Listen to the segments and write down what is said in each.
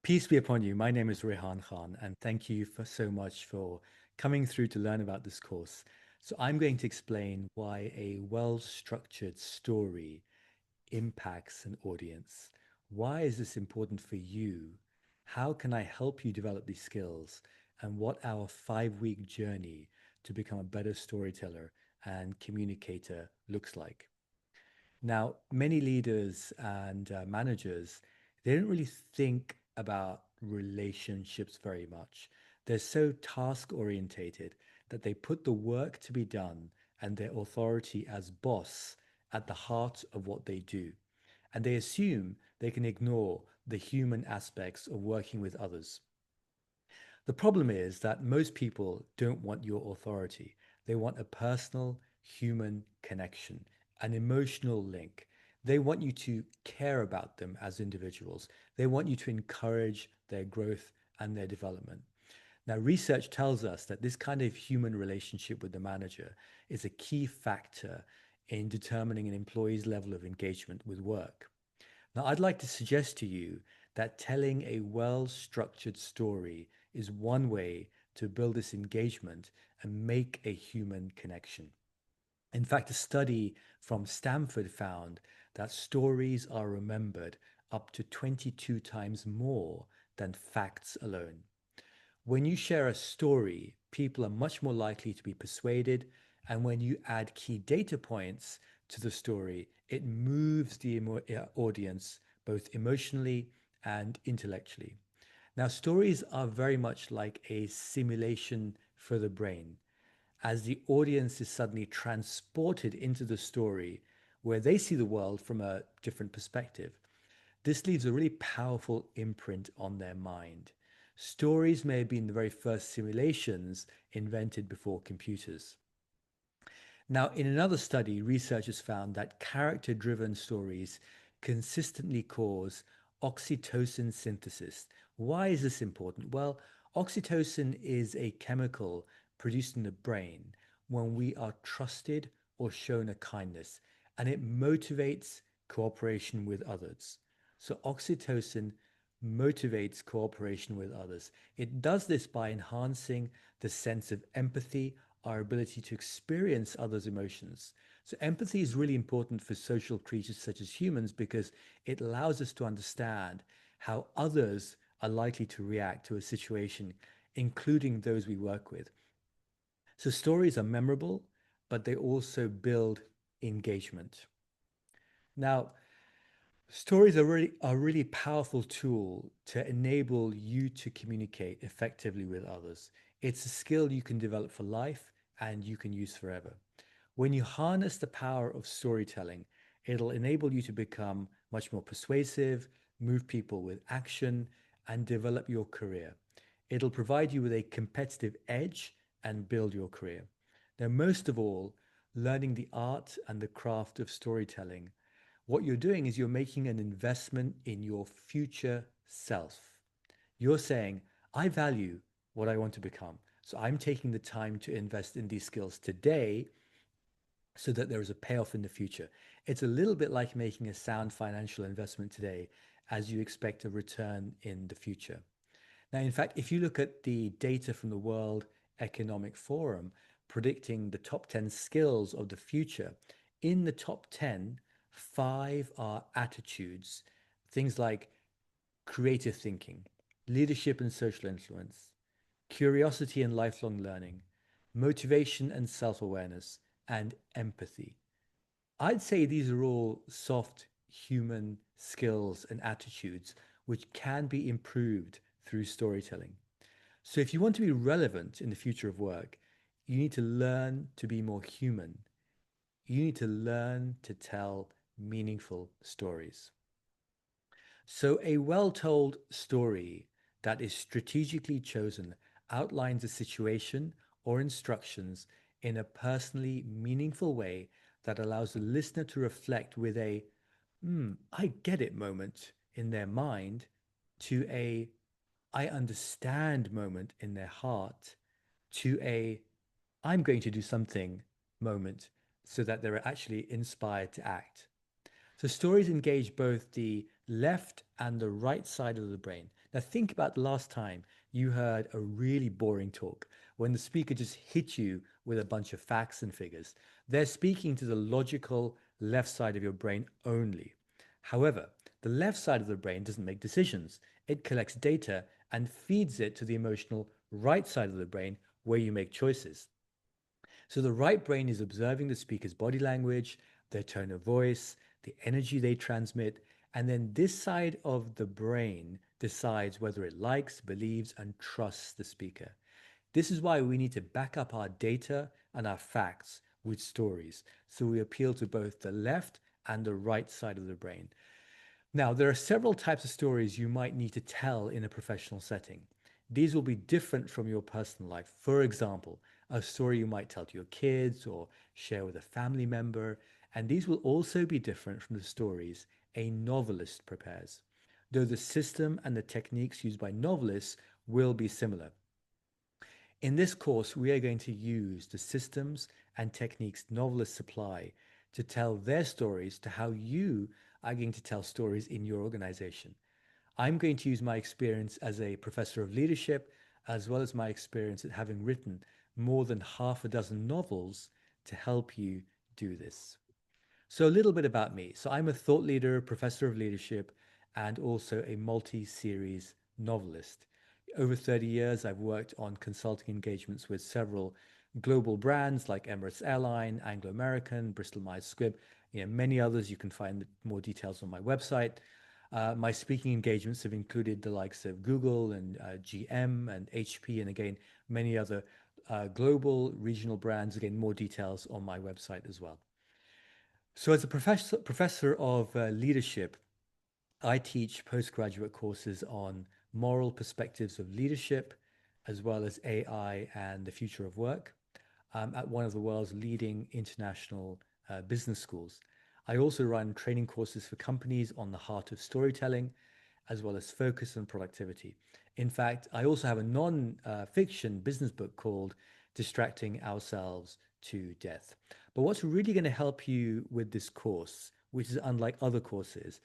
Peace be upon you. My name is Rehan Khan, and thank you for so much for coming through to learn about this course. So, I'm going to explain why a well-structured story impacts an audience. Why is this important for you? How can I help you develop these skills? And what our 5 week journey to become a better storyteller and communicator looks like. Now, many leaders and managers, they don't really think about relationships very much. They're so task orientated that they put the work to be done and their authority as boss at the heart of what they do. And they assume they can ignore the human aspects of working with others. The problem is that most people don't want your authority. They want a personal human connection, an emotional link. They want you to care about them as individuals. They want you to encourage their growth and their development. Now, research tells us that this kind of human relationship with the manager is a key factor in determining an employee's level of engagement with work. Now, I'd like to suggest to you that telling a well structured story is one way to build this engagement and make a human connection. In fact, a study from Stanford found that stories are remembered up to 22 times more than facts alone. When you share a story, people are much more likely to be persuaded. And when you add key data points to the story, it moves the audience both emotionally and intellectually. Now, stories are very much like a simulation for the brain, as the audience is suddenly transported into the story where they see the world from a different perspective. This leaves a really powerful imprint on their mind. Stories may have been the very first simulations invented before computers. Now, in another study, researchers found that character driven stories consistently cause oxytocin synthesis. Why is this important? Well, oxytocin is a chemical produced in the brain when we are trusted or shown a kindness, and it motivates cooperation with others. So, oxytocin motivates cooperation with others. It does this by enhancing the sense of empathy, our ability to experience others' emotions. So, empathy is really important for social creatures such as humans because it allows us to understand how others are likely to react to a situation, including those we work with. So, stories are memorable, but they also build engagement. Now, stories are really a really powerful tool to enable you to communicate effectively with others. It's a skill you can develop for life and you can use forever. When you harness the power of storytelling, it'll enable you to become much more persuasive, move people with action, and develop your career. It'll provide you with a competitive edge and build your career. Now, most of all, learning the art and the craft of storytelling, what you're doing is you're making an investment in your future self. You're saying, I value what I want to become. So I'm taking the time to invest in these skills today so that there is a payoff in the future. It's a little bit like making a sound financial investment today as you expect a return in the future. Now, in fact, if you look at the data from the World Economic Forum predicting the top 10 skills of the future, in the top 10, five are attitudes, things like creative thinking, leadership and social influence, curiosity and lifelong learning, motivation and self awareness, and empathy. I'd say these are all soft human skills and attitudes which can be improved through storytelling. So, if you want to be relevant in the future of work, you need to learn to be more human. You need to learn to tell meaningful stories. So, a well told story that is strategically chosen outlines a situation or instructions in a personally meaningful way that allows the listener to reflect with a, I get it moment in their mind to a, I understand moment in their heart to a, I'm going to do something moment so that they're actually inspired to act. So stories engage both the left and the right side of the brain. Now, think about the last time you heard a really boring talk when the speaker just hit you with a bunch of facts and figures. They're speaking to the logical left side of your brain only. However, the left side of the brain doesn't make decisions. It collects data and feeds it to the emotional right side of the brain where you make choices. So the right brain is observing the speaker's body language, their tone of voice, the energy they transmit, and then this side of the brain decides whether it likes, believes, and trusts the speaker. This is why we need to back up our data and our facts with stories. So we appeal to both the left and the right side of the brain. Now, there are several types of stories you might need to tell in a professional setting. These will be different from your personal life. For example, a story you might tell to your kids or share with a family member, and these will also be different from the stories a novelist prepares, though the system and the techniques used by novelists will be similar. In this course, we are going to use the systems and techniques novelists apply to tell their stories to how you are going to tell stories in your organization. I'm going to use my experience as a professor of leadership, as well as my experience at having written more than half a dozen novels to help you do this. So, a little bit about me. So, I'm a thought leader, professor of leadership, and also a multi series novelist. Over 30 years, I've worked on consulting engagements with several global brands like Emirates Airline, Anglo American, Bristol Myers Squibb, many others. You can find more details on my website. My speaking engagements have included the likes of Google and GM and HP, and again, many other global regional brands. Again, more details on my website as well. So, as a professor of leadership, I teach postgraduate courses on moral perspectives of leadership, as well as AI and the future of work, at one of the world's leading international business schools. I also run training courses for companies on the heart of storytelling, as well as focus and productivity. In fact, I also have a non fiction business book called Distracting Ourselves to Death. But what's really going to help you with this course, which is unlike other courses,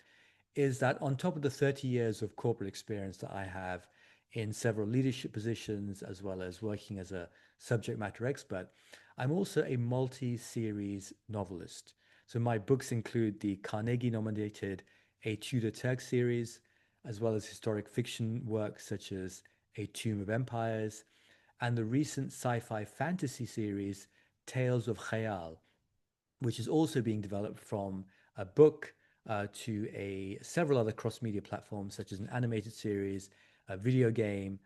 is that on top of the 30 years of corporate experience that I have in several leadership positions, as well as working as a subject matter expert, I'm also a multi series novelist. So my books include the Carnegie nominated A Tudor Turk series, as well as historic fiction works such as A Tomb of Empires, and the recent sci fi fantasy series Tales of Khayal, which is also being developed from a book to several other cross-media platforms, such as an animated series, a video game,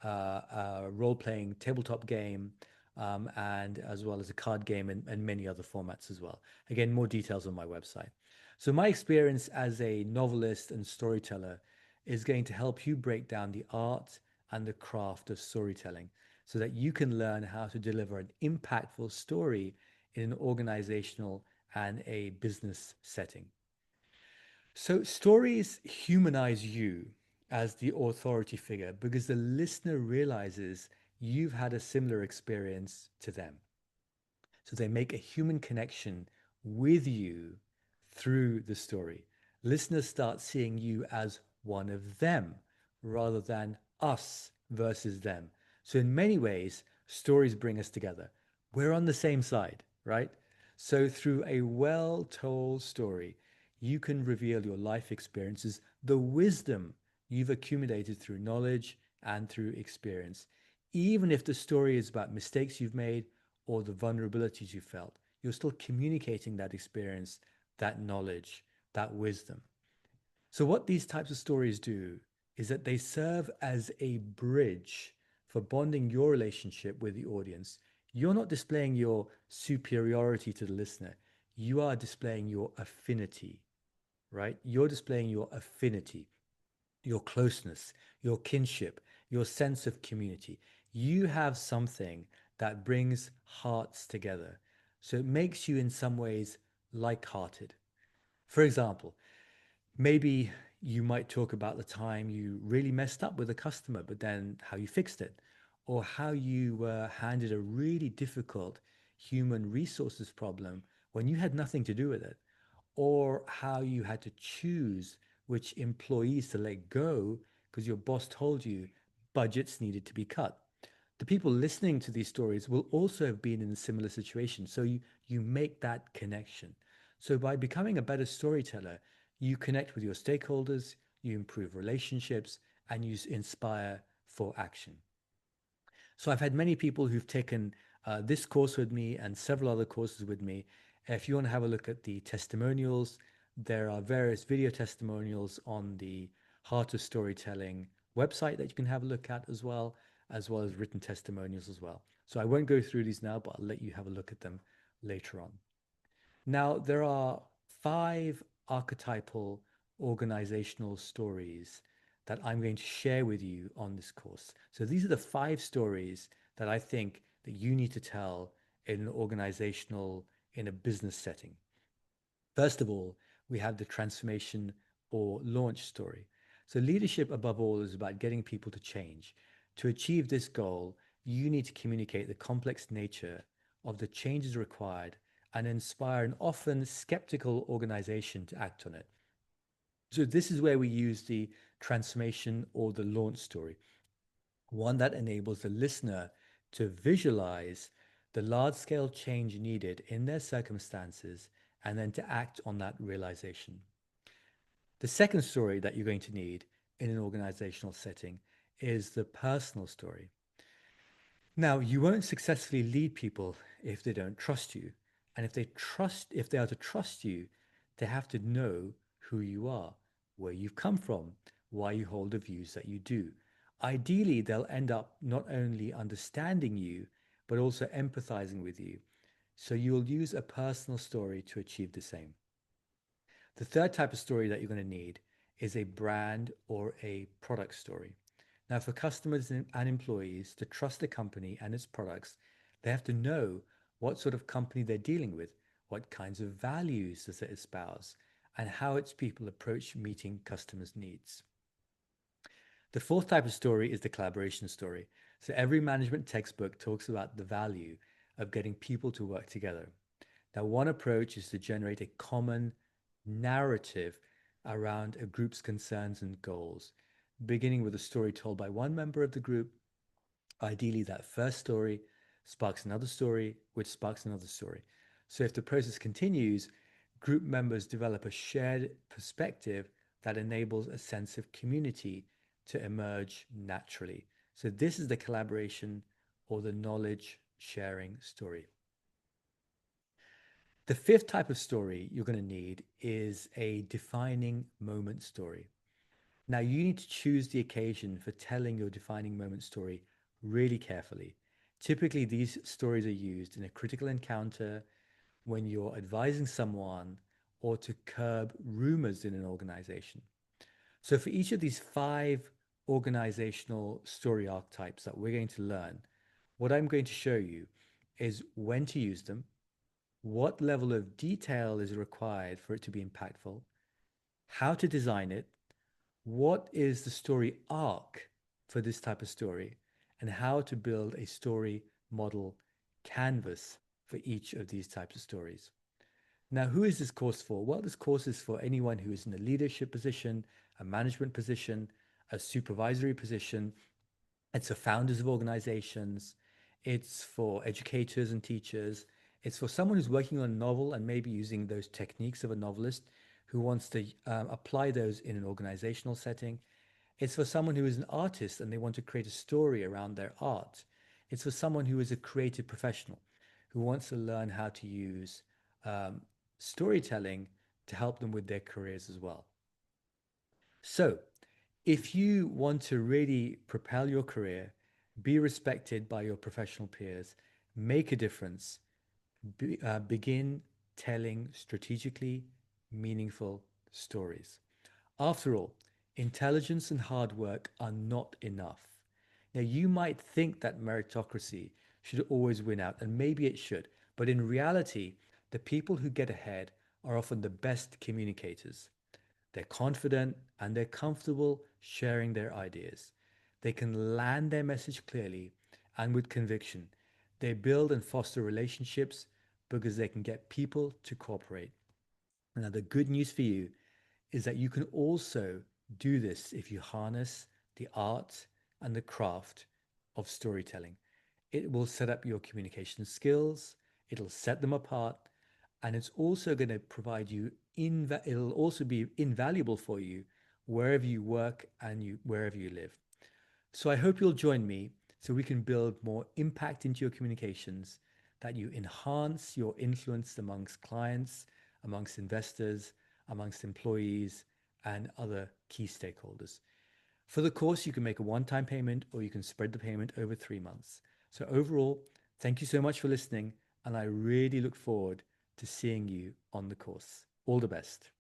a role-playing tabletop game, and as well as a card game and many other formats as well. Again, more details on my website. So my experience as a novelist and storyteller is going to help you break down the art and the craft of storytelling so that you can learn how to deliver an impactful story in an organizational and a business setting. So, stories humanize you as the authority figure because the listener realizes you've had a similar experience to them. So, they make a human connection with you through the story. Listeners start seeing you as one of them rather than us versus them. So, in many ways, stories bring us together. We're on the same side, right? So, through a well told story, you can reveal your life experiences, the wisdom you've accumulated through knowledge and through experience. Even if the story is about mistakes you've made or the vulnerabilities you felt, you're still communicating that experience, that knowledge, that wisdom. So, what these types of stories do is that they serve as a bridge for bonding your relationship with the audience. You're not displaying your superiority to the listener, you are displaying your affinity, right? You're displaying your affinity, your closeness, your kinship, your sense of community. You have something that brings hearts together. So it makes you, in some ways, like hearted. For example, maybe you might talk about the time you really messed up with a customer, but then how you fixed it, or how you were handed a really difficult human resources problem when you had nothing to do with it, or how you had to choose which employees to let go because your boss told you budgets needed to be cut. The people listening to these stories will also have been in a similar situation. So you make that connection. So by becoming a better storyteller, you connect with your stakeholders, you improve relationships, and you inspire for action. So I've had many people who've taken this course with me and several other courses with me. If you want to have a look at the testimonials, there are various video testimonials on the Heart of Storytelling website that you can have a look at, as well as written testimonials as well. So I won't go through these now, but I'll let you have a look at them later on. Now, there are five archetypal organizational stories that I'm going to share with you on this course. So these are the five stories that I think that you need to tell in an organizational, in a business setting. First of all, we have the transformation or launch story. So leadership above all is about getting people to change. To achieve this goal, you need to communicate the complex nature of the changes required and inspire an often skeptical organization to act on it. So this is where we use the transformation or the launch story, one that enables the listener to visualize the large scale change needed in their circumstances and then to act on that realization. The second story that you're going to need in an organizational setting is the personal story. Now, you won't successfully lead people if they don't trust you. And if they are to trust you, they have to know who you are, where you've come from, why you hold the views that you do. Ideally, they'll end up not only understanding you, but also empathizing with you. So you'll use a personal story to achieve the same. The third type of story that you're going to need is a brand or a product story. Now, for customers and employees to trust the company and its products, they have to know what sort of company they're dealing with, what kinds of values does it espouse, and how its people approach meeting customers' needs. The fourth type of story is the collaboration story. So every management textbook talks about the value of getting people to work together. Now, one approach is to generate a common narrative around a group's concerns and goals, beginning with a story told by one member of the group. Ideally, that first story sparks another story, which sparks another story. So if the process continues, group members develop a shared perspective that enables a sense of community to emerge naturally. So this is the collaboration or the knowledge sharing story. The fifth type of story you're going to need is a defining moment story. Now, you need to choose the occasion for telling your defining moment story really carefully. Typically, these stories are used in a critical encounter, when you're advising someone, or to curb rumors in an organization. So, for each of these five organizational story archetypes that we're going to learn, what I'm going to show you is when to use them, what level of detail is required for it to be impactful, how to design it, what is the story arc for this type of story, and how to build a story model canvas for each of these types of stories. Now, who is this course for? Well, this course is for anyone who is in a leadership position, a management position, a supervisory position. It's for founders of organizations. It's for educators and teachers. It's for someone who's working on a novel and maybe using those techniques of a novelist who wants to apply those in an organizational setting. It's for someone who is an artist and they want to create a story around their art. It's for someone who is a creative professional who wants to learn how to use um, storytelling to help them with their careers as well. So, if you want to really propel your career, be respected by your professional peers, make a difference, begin telling strategically meaningful stories. After all, intelligence and hard work are not enough. Now, you might think that meritocracy should always win out, and maybe it should, but in reality, the people who get ahead are often the best communicators. They're confident and they're comfortable sharing their ideas. They can land their message clearly and with conviction. They build and foster relationships because they can get people to cooperate. Now, the good news for you is that you can also do this if you harness the art and the craft of storytelling. It will set up your communication skills, it'll set them apart, and it's also going to provide you it'll also be invaluable for you wherever you work and wherever you live. So I hope you'll join me so we can build more impact into your communications, that you enhance your influence amongst clients, amongst investors, amongst employees, and other key stakeholders. For the course, you can make a one-time payment or you can spread the payment over 3 months. So overall, thank you so much for listening, and I really look forward to seeing you on the course. All the best.